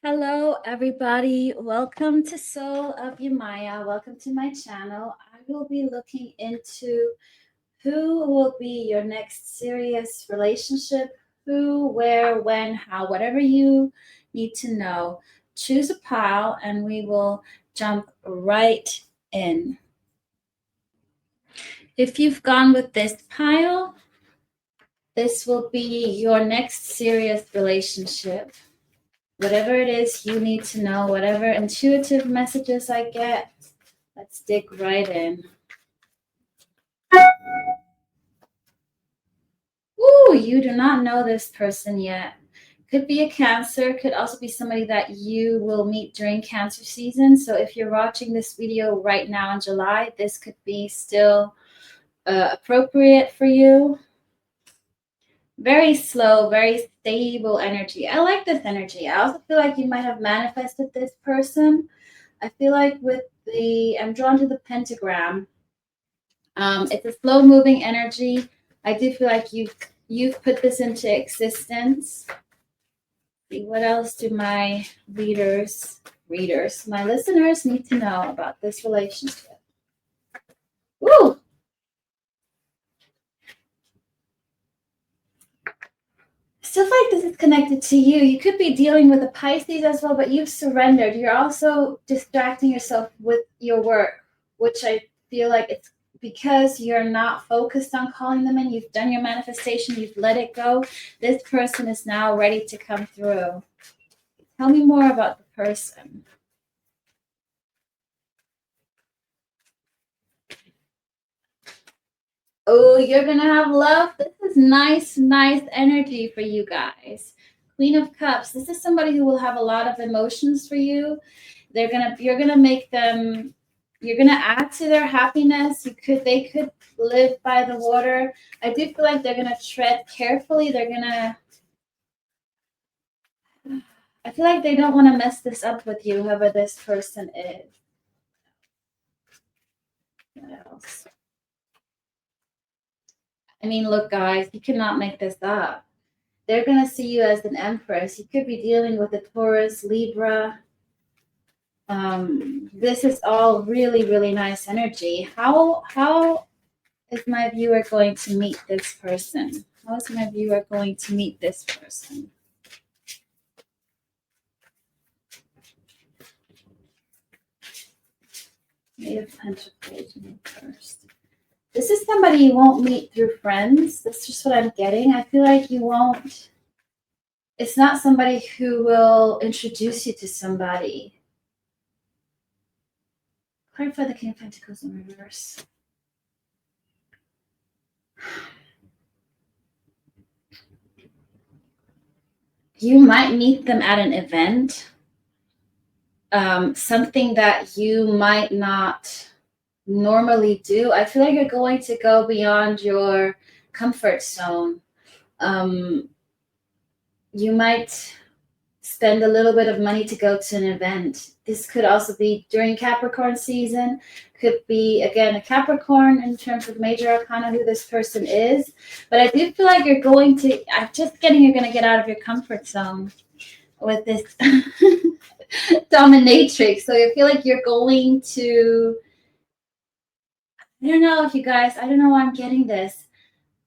Hello, everybody. Welcome to Soul of Yamaya. Welcome to my channel. I will be looking into who will be your next serious relationship, who, where, when, how, whatever you need to know. Choose a pile and we will jump right in. If you've gone with this pile, this will be your next serious relationship. Whatever it is you need to know, whatever intuitive messages I get, let's dig right in. Ooh, you do not know this person yet. Could be a Cancer, could also be somebody that you will meet during Cancer season. So if you're watching this video right now in July, this could be still appropriate for you. Very slow, very stable energy. I like this energy. I also feel like you might have manifested this person. I feel like I'm drawn to the pentagram. It's a slow moving energy. I do feel like you've put this into existence. See, what else do my my listeners need to know about this relationship? Woo! Still feel like this is connected to you. You could be dealing with a Pisces as well, but you've surrendered. You're also distracting yourself with your work, which I feel like it's because you're not focused on calling them in. You've done your manifestation, you've let it go. This person is now ready to come through. Tell me more about the person. Oh, you're going to have love. This is nice energy for you guys. Queen of Cups. This is somebody who will have a lot of emotions for you. You're going to add to their happiness. They could live by the water. I do feel like they're going to tread carefully. I feel like they don't want to mess this up with you, whoever this person is. What else? I mean, look, guys, you cannot make this up. They're going to see you as an empress. You could be dealing with a Taurus, Libra. This is all really, really nice energy. How is my viewer going to meet this person? How is my viewer going to meet this person? Eight of Pentacles first. This is somebody you won't meet through friends. That's just what I'm getting. I feel like you won't. It's not somebody who will introduce you to somebody. Clarify the King of Pentacles in reverse. You might meet them at an event. Something that you might not normally do. I feel like you're going to go beyond your comfort zone. You might spend a little bit of money to go to an event. This could also be during Capricorn season. Could be, again, a Capricorn in terms of major arcana, who this person is. But I do feel like you're going to get out of your comfort zone with this dominatrix. So I feel like you're going to, I don't know if you guys, I don't know why I'm getting this.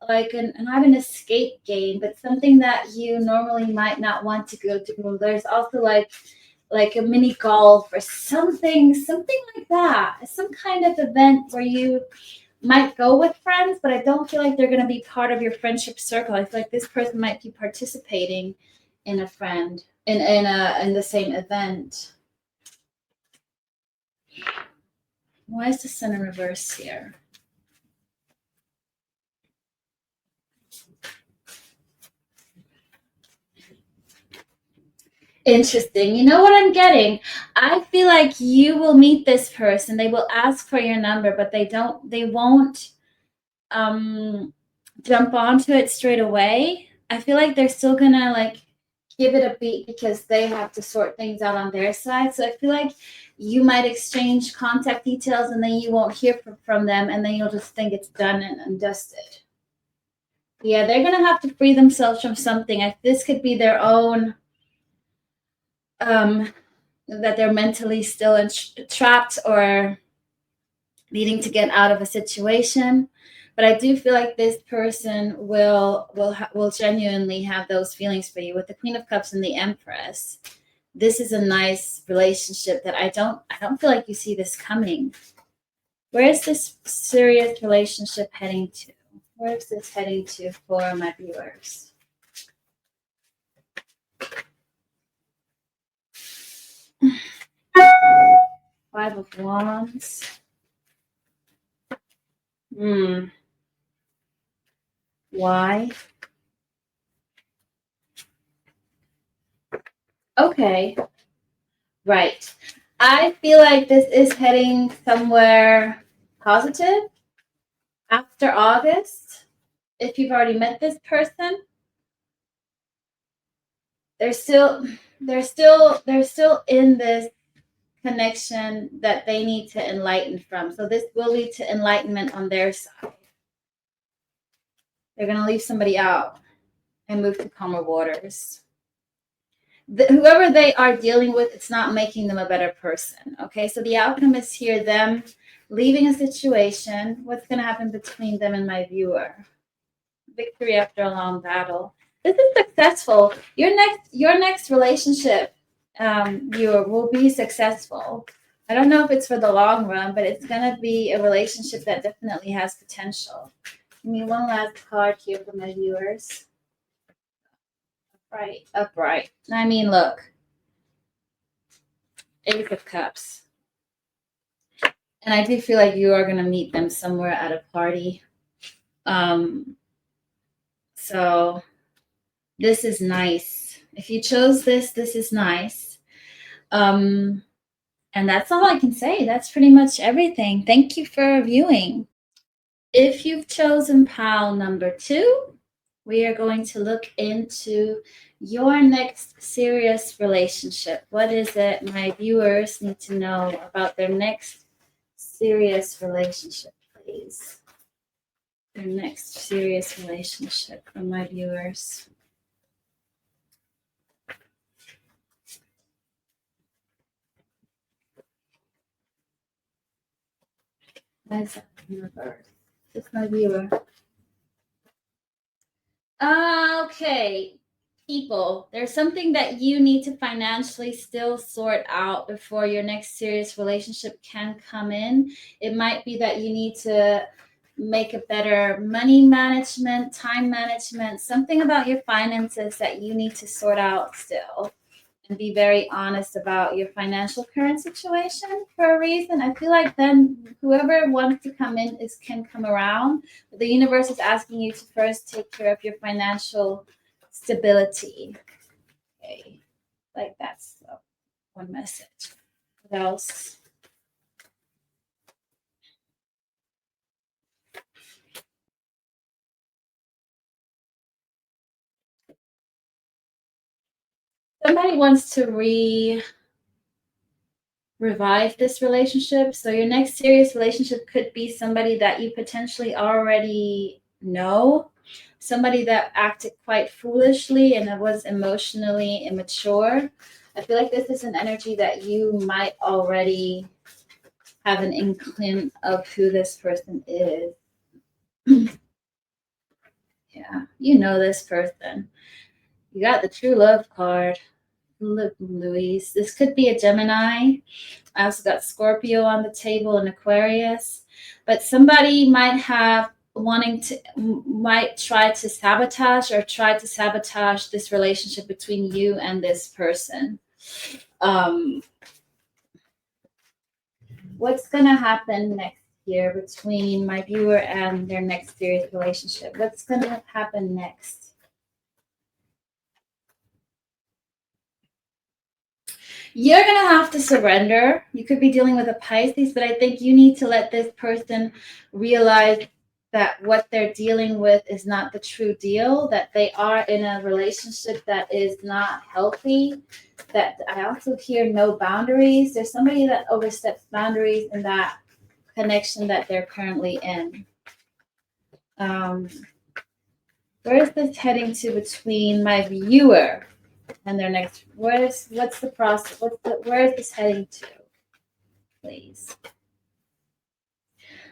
Like not an escape game, but something that you normally might not want to go to. There's also like a mini golf or something like that. Some kind of event where you might go with friends, but I don't feel like they're going to be part of your friendship circle. I feel like this person might be participating in a friend in the same event. Why is the Sun in reverse here? Interesting. You know what I'm getting? I feel like you will meet this person. They will ask for your number, but they won't jump onto it straight away. I feel like they're still gonna like give it a beat because they have to sort things out on their side. So I feel like you might exchange contact details and then you won't hear from them, and then you'll just think it's done and dusted. Yeah, they're gonna have to free themselves from something. This could be their own that they're mentally still trapped or needing to get out of a situation. But I do feel like this person will genuinely have those feelings for you with the Queen of Cups and the Empress. This is a nice relationship that I don't feel like you see this coming. Where is this serious relationship heading to? Where is this heading to for my viewers? Five of Wands. Why? Okay. Right. I feel like this is heading somewhere positive after August. If you've already met this person, they're still in this connection that they need to enlighten from. So this will lead to enlightenment on their side. They're going to leave somebody out and move to calmer waters. Whoever they are dealing with, it's not making them a better person. Okay, so the outcome is here, them leaving a situation. What's going to happen between them and my viewer? Victory after a long battle. This is successful. Your next relationship, viewer, will be successful. I don't know if it's for the long run, but it's going to be a relationship that definitely has potential. Give me one last card here for my viewers. Upright. I mean, look. Ace of Cups. And I do feel like you are going to meet them somewhere at a party. So this is nice. If you chose this is nice. And that's all I can say. That's pretty much everything. Thank you for viewing. If you've chosen pile number 2, we are going to look into your next serious relationship. What is it my viewers need to know about their next serious relationship, please? Their next serious relationship from my viewers. That's in reverse. Just my viewer. Okay, people, there's something that you need to financially still sort out before your next serious relationship can come in. It might be that you need to make a better money management, time management, something about your finances that you need to sort out still. And be very honest about your financial current situation for a reason. I feel like then whoever wants to come in can come around. But the universe is asking you to first take care of your financial stability. Okay, like that's one message. What else? Somebody wants to revive this relationship. So your next serious relationship could be somebody that you potentially already know, somebody that acted quite foolishly and that was emotionally immature. I feel like this is an energy that you might already have an inkling of who this person is. Yeah, you know this person. You got the true love card. Look, Louise. This could be a Gemini. I also got Scorpio on the table and Aquarius. But somebody might try to sabotage this relationship between you and this person. What's going to happen next year between my viewer and their next serious relationship? What's going to happen next? You're going to have to surrender. You could be dealing with a Pisces, but I think you need to let this person realize that what they're dealing with is not the true deal, that they are in a relationship that is not healthy, that I also hear no boundaries. There's somebody that oversteps boundaries in that connection that they're currently in. Where is this heading to between my viewer And their next, what's the process? Where is this heading to? Please.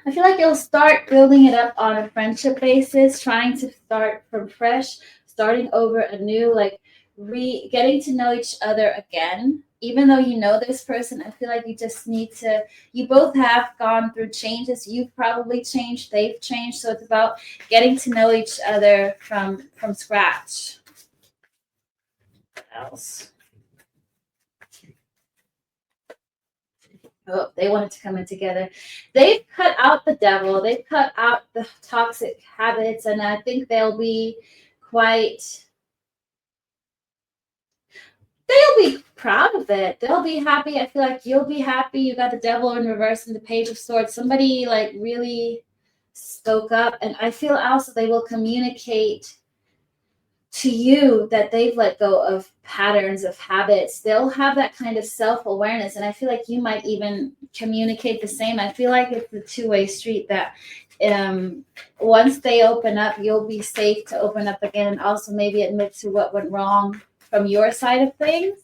I feel like you'll start building it up on a friendship basis, trying to start from fresh, starting over anew, like getting to know each other again. Even though you know this person, I feel like you just need to, you both have gone through changes. You've probably changed, they've changed. So it's about getting to know each other from scratch. What else? Oh, they wanted to come in together. They've cut out the devil. They've cut out the toxic habits, and I think they'll be quite. They'll be proud of it. They'll be happy. I feel like you'll be happy. You got the devil in reverse and the page of swords. Somebody like really spoke up, and I feel also they will communicate to you that they've let go of patterns of habits. They'll have that kind of self-awareness, and I feel like you might even communicate the same. I feel like it's a two-way street that once they open up, you'll be safe to open up again, and also maybe admit to what went wrong from your side of things.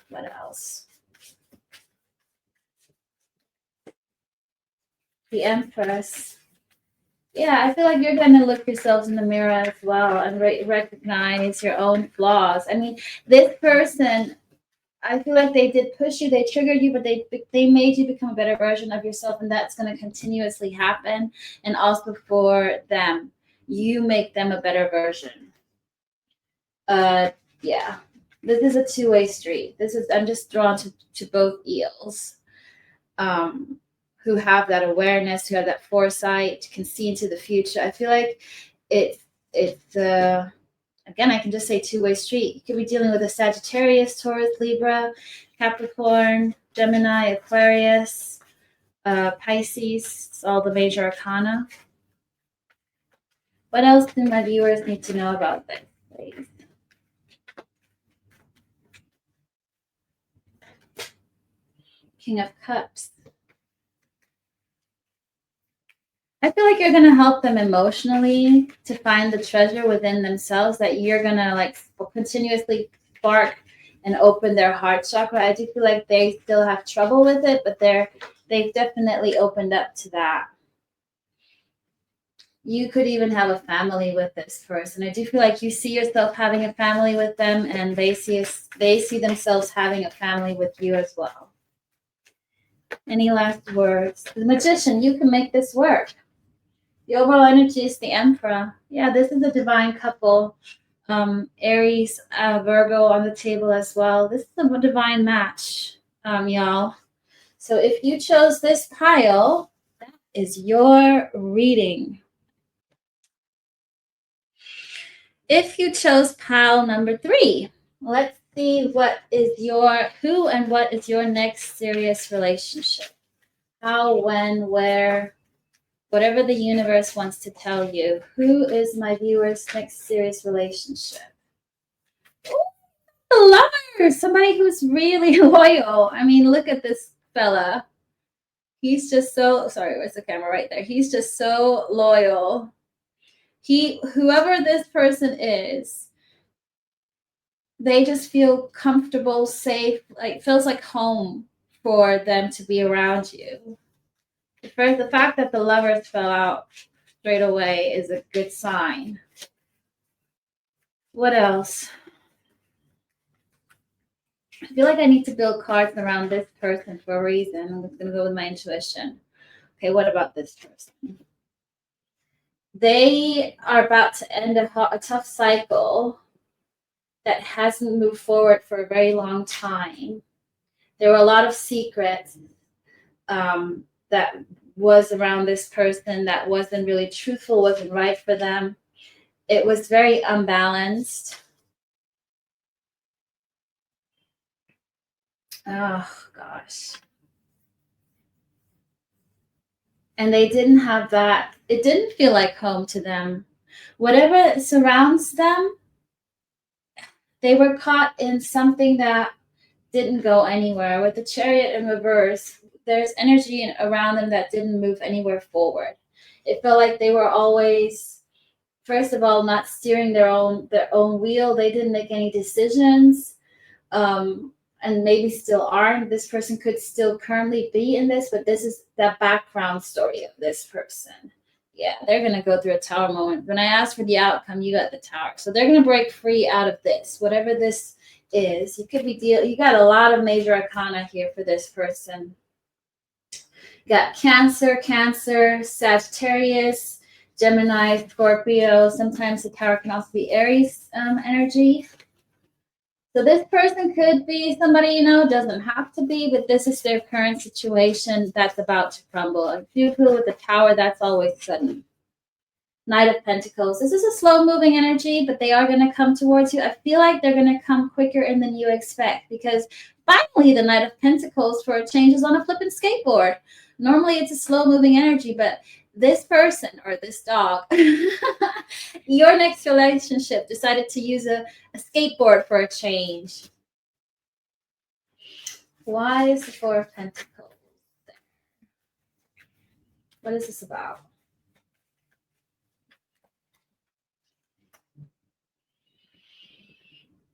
What else? The Empress. Yeah, I feel like you're going to look yourselves in the mirror as well and recognize your own flaws. I mean, this person, I feel like they did push you, they triggered you, but they made you become a better version of yourself, and that's going to continuously happen. And also for them, you make them a better version. Yeah, this is a two-way street. I'm just drawn to both eels. Who have that awareness, who have that foresight, can see into the future. I feel like it's again, I can just say two-way street. You could be dealing with a Sagittarius, Taurus, Libra, Capricorn, Gemini, Aquarius, Pisces. It's all the major arcana. What else do my viewers need to know about this, please? King of Cups. I feel like you're going to help them emotionally to find the treasure within themselves, that you're going to like continuously spark and open their heart chakra. I do feel like they still have trouble with it, but they've definitely opened up to that. You could even have a family with this person. I do feel like you see yourself having a family with them, and they see themselves having a family with you as well. Any last words? The Magician, you can make this work. The overall energy is the Emperor. Yeah, this is a divine couple. Aries, Virgo on the table as well. This is a divine match, y'all. So if you chose this pile, that is your reading. If you chose pile number 3, let's see what is who and what is your next serious relationship. How, when, where, whatever the universe wants to tell you. Who is my viewer's next serious relationship? Ooh, a lover, somebody who's really loyal. I mean, look at this fella. He's just so, sorry, where's the camera? Right there. He's just so loyal. Whoever this person is, they just feel comfortable, safe, like feels like home for them to be around you. The fact that the lovers fell out straight away is a good sign. What else? I feel like I need to build cards around this person for a reason. I'm just going to go with my intuition. Okay, what about this person? They are about to end a tough cycle that hasn't moved forward for a very long time. There were a lot of secrets that was around this person that wasn't really truthful, wasn't right for them. It was very unbalanced. Oh, gosh. And they didn't have that. It didn't feel like home to them. Whatever surrounds them, they were caught in something that didn't go anywhere. With the Chariot in reverse, there's energy around them that didn't move anywhere forward. It felt like they were always first of all, not steering their own wheel. They didn't make any decisions, and maybe still aren't. This person could still currently be in this, but this is the background story of this person. Yeah, they're gonna go through a tower moment. When I asked for the outcome, you got the tower. So they're gonna break free out of this, whatever this is. You could be you got a lot of major arcana here for this person. Got Cancer, Sagittarius, Gemini, Scorpio. Sometimes the tower can also be Aries energy. So this person could be somebody, you know, doesn't have to be, but this is their current situation that's about to crumble. If you feel with the tower, that's always sudden. Knight of Pentacles. This is a slow moving energy, but they are going to come towards you. I feel like they're going to come quicker in than you expect, because finally the Knight of Pentacles for a change is on a flipping skateboard. Normally it's a slow moving energy, but this person or this dog, your next relationship decided to use a skateboard for a change. Why is the Four of Pentacles there? What is this about?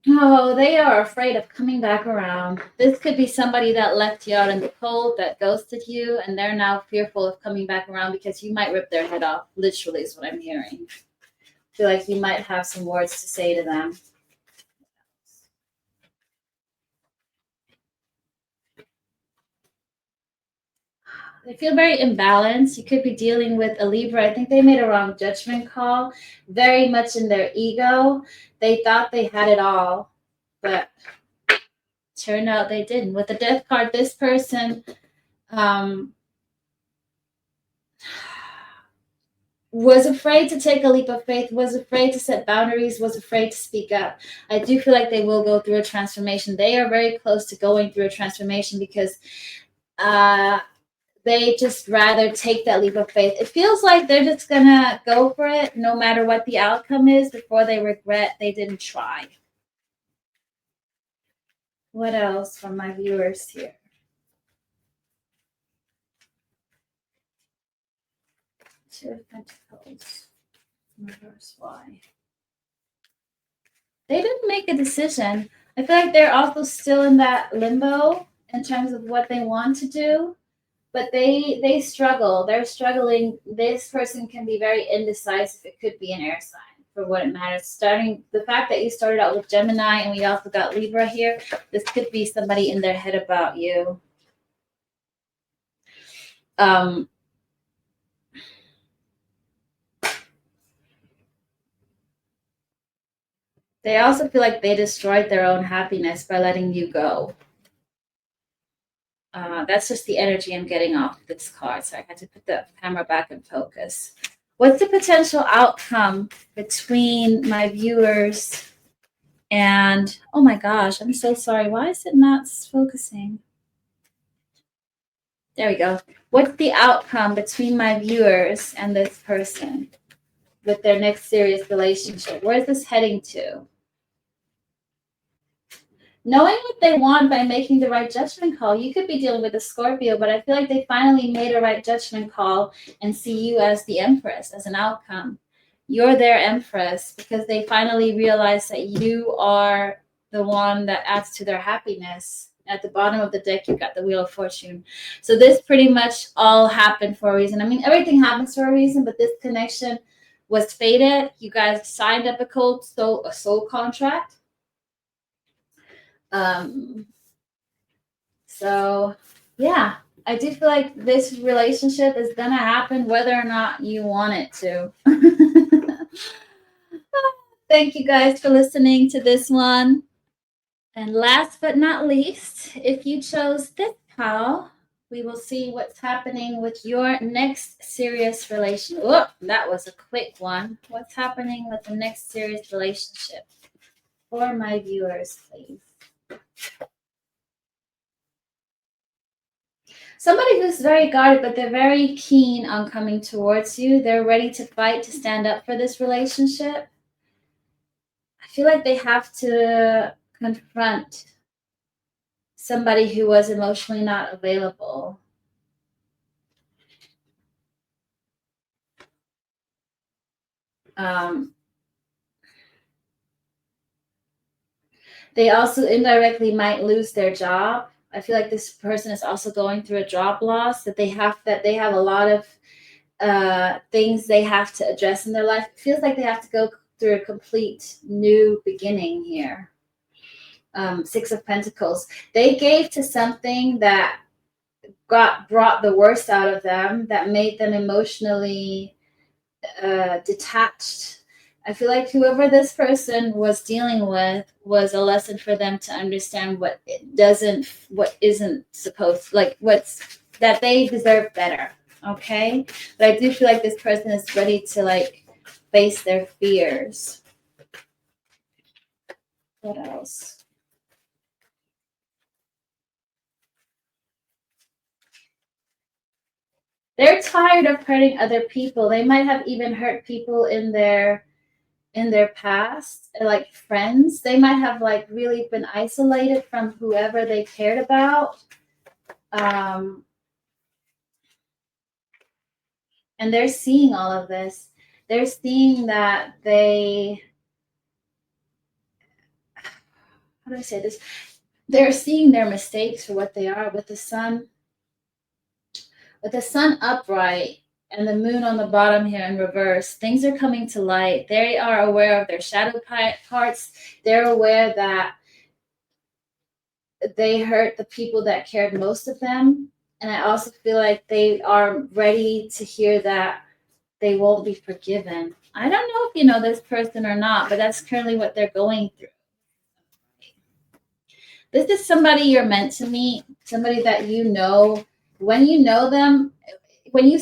Oh, they are afraid of coming back around. This could be somebody that left you out in the cold, that ghosted you, and they're now fearful of coming back around because you might rip their head off, literally is what I'm hearing. I feel like you might have some words to say to them. They feel very imbalanced. You could be dealing with a Libra. I think they made a wrong judgment call, very much in their ego. They thought they had it all, but turned out they didn't. With the Death card, this person was afraid to take a leap of faith, was afraid to set boundaries, was afraid to speak up. I do feel like they will go through a transformation. They are very close to going through a transformation because they just rather take that leap of faith. It feels like they're just gonna go for it no matter what the outcome is before they regret they didn't try. What else from my viewers here? Two of Pentacles. Reverse. Why? They didn't make a decision. I feel like they're also still in that limbo in terms of what they want to do, but they struggle. They're struggling. This person can be very indecisive. It could be an air sign for what it matters. Starting the fact that you started out with Gemini and we also got Libra here, this could be somebody in their head about you. They also feel like they destroyed their own happiness by letting you go. That's just the energy I'm getting off this card. So I had to put the camera back in focus. What's the potential outcome between my viewers and, oh my gosh, I'm so sorry. Why is it not focusing? There we go. What's the outcome between my viewers and this person with their next serious relationship? Where is this heading to? Knowing what they want by making the right judgment call. You could be dealing with a Scorpio, but I feel like they finally made a right judgment call and see you as the Empress, as an outcome. You're their Empress because they finally realize that you are the one that adds to their happiness. At the bottom of the deck, you've got the Wheel of Fortune. So this pretty much all happened for a reason. I mean, everything happens for a reason, but this connection was fated. You guys signed up a soul contract. So yeah, I do feel like this relationship is gonna happen whether or not you want it to. Thank you guys for listening to this one. And last but not least, if you chose this pile, we will see what's happening with your next serious relationship. Oh, that was a quick one. What's happening with the next serious relationship for my viewers, please? Somebody who's very guarded, but they're very keen on coming towards you. They're ready to fight, to stand up for this relationship. I feel like they have to confront somebody who was emotionally not available. They also indirectly might lose their job. I feel like this person is also going through a job loss, that they have a lot of things they have to address in their life. It feels like they have to go through a complete new beginning here. Six of Pentacles. They gave to something that brought the worst out of them, that made them emotionally detached. I feel like whoever this person was dealing with was a lesson for them to understand what isn't supposed, like what's that they deserve better. Okay, but I do feel like this person is ready to like face their fears. What else? They're tired of hurting other people. They might have even hurt people in their past, like friends. They might have like really been isolated from whoever they cared about. And they're seeing all of this. They're seeing that how do I say this? They're seeing their mistakes for what they are. With the sun upright and the moon on the bottom here in reverse, things are coming to light. They are aware of their shadow parts. They're aware that they hurt the people that cared most of them. And I also feel like they are ready to hear that they won't be forgiven. I don't know if you know this person or not, but that's currently what they're going through. This is somebody you're meant to meet, somebody that you know. When you know them, when you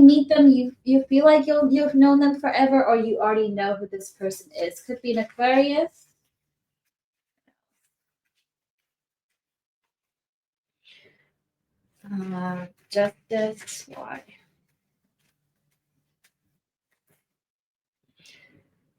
meet them, you feel like you've known them forever, or you already know who this person is. Could be an Aquarius. Justice. Why?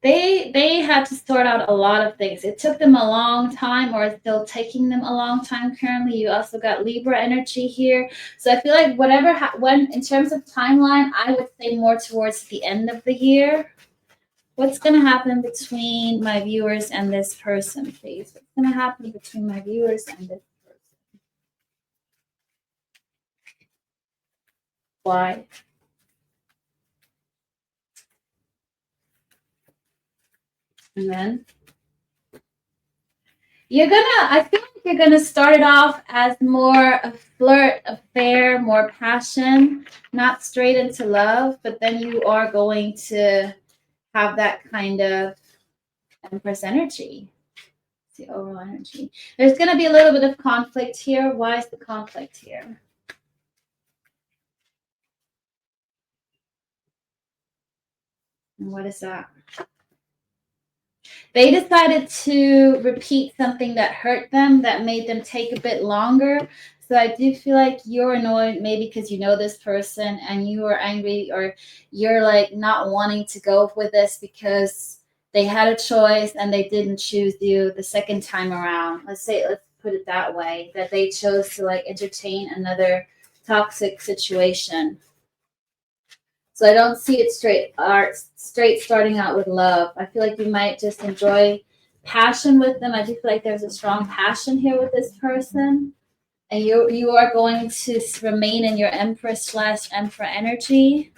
They had to sort out a lot of things. It took them a long time, or it's still taking them a long time currently. You also got Libra energy here, so I feel like when in terms of timeline, I would say more towards the end of the year. What's going to happen between my viewers and this person, please? What's going to happen between my viewers and this person? Why? And then I feel like you're gonna start it off as more a flirt affair, more passion, not straight into love, but then you are going to have that kind of Empress energy. It's the overall energy. There's gonna be a little bit of conflict here. Why is the conflict here? And what is that? They decided to repeat something that hurt them, that made them take a bit longer. So I do feel like you're annoyed, maybe because you know this person and you are angry, or you're like not wanting to go with this because they had a choice and they didn't choose you the second time around. Let's put it that way, that they chose to like entertain another toxic situation. So I don't see it straight starting out with love. I feel like you might just enjoy passion with them. I do feel like there's a strong passion here with this person. And you are going to remain in your Empress/Emperor energy.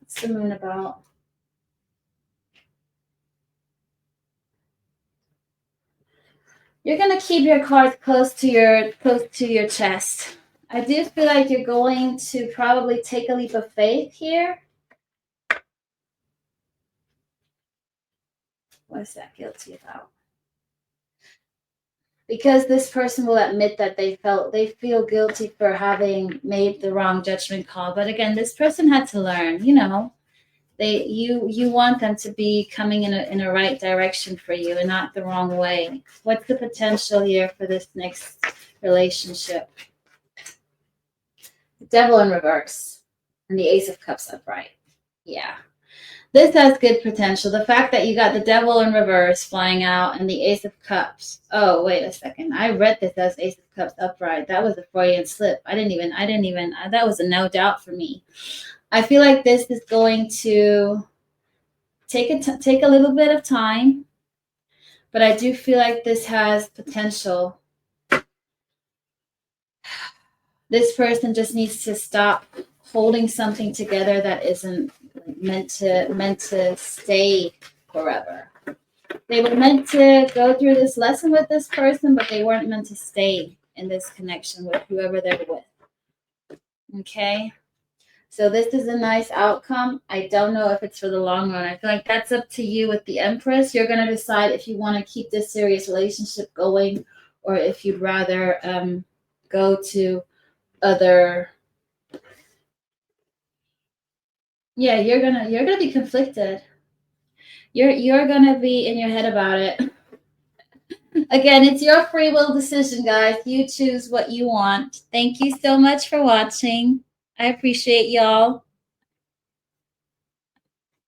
What's the moon about? You're gonna keep your cards close to your chest. I do feel like you're going to probably take a leap of faith here. What is that guilty about? Because this person will admit that they feel guilty for having made the wrong judgment call. But again, this person had to learn, you want them to be coming in a right direction for you and not the wrong way. What's the potential here for this next relationship? The Devil in reverse and the Ace of Cups upright. Yeah. This has good potential. The fact that you got the devil in reverse flying out and the ace of cups. Oh, wait a second. I read this as ace of cups upright. That was a Freudian slip. I didn't even, that was a no doubt for me. I feel like this is going to take a little bit of time, but I do feel like this has potential. This person just needs to stop holding something together that isn't meant to stay forever. They were meant to go through this lesson with this person, but they weren't meant to stay in this connection with whoever they're with. Okay? So this is a nice outcome. I don't know if it's for the long run. I feel like that's up to you with the Empress. You're going to decide if you want to keep this serious relationship going or if you'd rather go to other. Yeah, you're gonna be conflicted. You're gonna be in your head about it. Again, it's your free will decision, guys. You choose what you want. Thank you so much for watching. I appreciate y'all.